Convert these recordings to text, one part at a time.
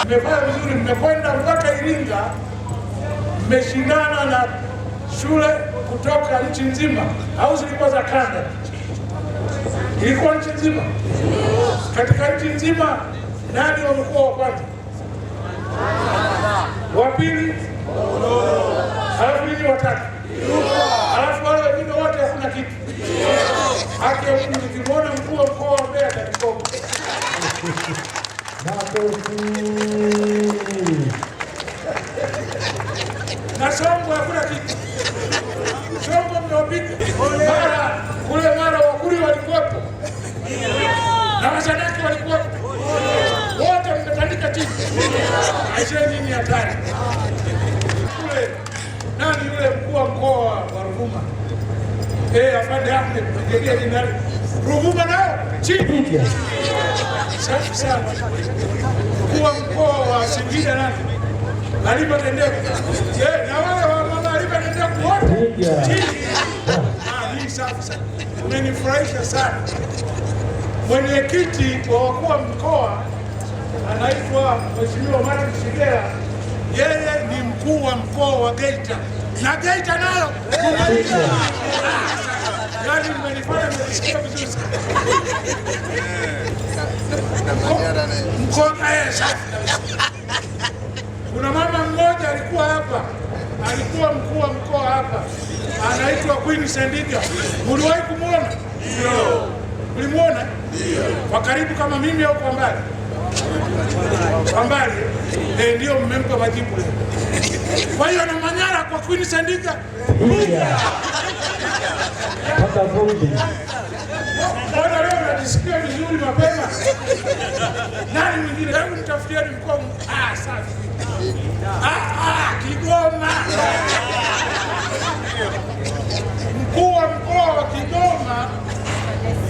Mmefanya vizuri, mmekwenda mpaka Iringa, mmeshindana na shule kutoka nchi nzima, au zilikuwa za kanda? Ilikuwa nchi nzima. Katika nchi nzima nani wamekuwa wa kwanza? Wa pili? Halafu nini watatu? Halafu wale wengine wote hakuna kitu. Haki ya Mungu, nikimwona mkuu wa mkoa wa Mbeya atakikopa. Na Songwe hakuna kitu. Songwe mnawapiga. Mara Wakuri walikuwepo. Na Wazanaki walikuwepo. Wote mmetandika chini. Aisee, nini hatari? Kule nani yule mkuu wa mkoa wa Ruvuma? Afande Ahmed Brigedia Jenerali. Ruvuma nao chini. Safi sana. Mkuu wa mkoa wa Singida nani? Halima Tendeko. Na wale wa mama Halima Tendeko wote chini. Hii safi sana. Umenifurahisha sana. Mwenyekiti wa wakuu wa mkoa anaitwa Mheshimiwa Martin Shigera. Yeye ni mkuu wa mkoa wa Geita. Na Geita nayo kumaliza. Yaani mmenifanya nimesikia vizuri sana. Mkoa safi. Kuna mama mmoja alikuwa hapa. Alikuwa mkuu wa mkoa hapa. Anaitwa Queen Sendiga. Uliwahi kumuona? Ndio. Ulimuona? Ndio. Kwa karibu kama mimi au kwa mbali? Kwa mbali. Ndio mmempa majibu leo. Kwa hiyo na Manyara kwa Queen Sendiga. Hata vumbi. Mbona leo unajisikia vizuri mapema? Nani mwingine? Hebu nitafutieni mkoa. Safi. Kigoma. Mkuu wa mkoa wa Kigoma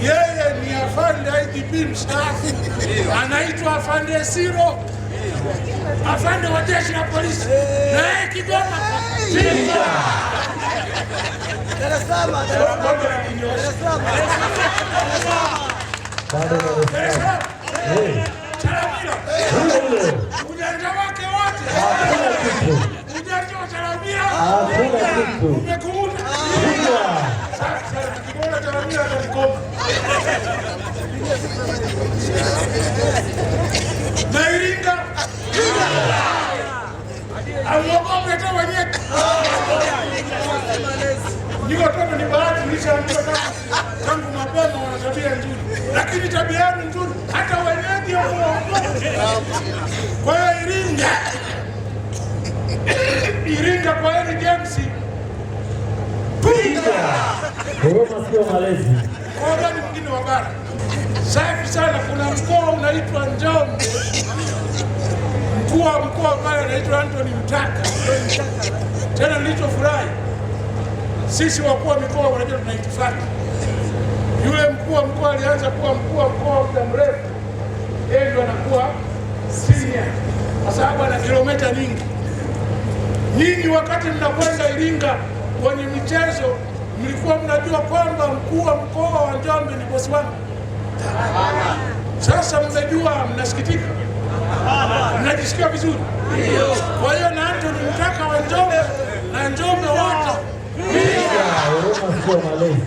yeye ni afande IGP mstaafu, anaitwa Afande Siro, afande wa jeshi la polisi. Na yeye Kigoma. Dar es Salaam. Ujanja wake wote. Ujanja wa Chalamila. Umekuuna. Sasa tukiona Chalamila atakoma. Na Iringa. Amuogope hata wenyewe. Niko toka ni bahati nilishaambiwa tangu mapema wana tabia nzuri. Lakini tabia yao nzuri hata wenyeji wamuogope. Kwa hiyo Iringa kwa Henry James. Roma sio malezi. Kwa gani mwingine wa bara. Safi sana, kuna mkoa unaitwa Njombe. Mkuu wa mkoa pale anaitwa Anthony Mtaka. Tena nilichofurahi, sisi wakuu wa mikoa wanajua tunaitifaki. Yule mkuu wa mkoa alianza kuwa mkuu wa mkoa muda mrefu. Yeye ndio anakuwa senior kwa sababu ana kilomita nyingi. Nyinyi wakati mnakwenda Iringa kwenye michezo mlikuwa mnajua kwamba mkuu wa mkoa wa Njombe ni bosi wangu? Sasa mmejua, mnasikitika? Mnajisikia vizuri? Kwa hiyo na Anthony Mtaka wa Njombe na Njombe wote. Roma sio malezi.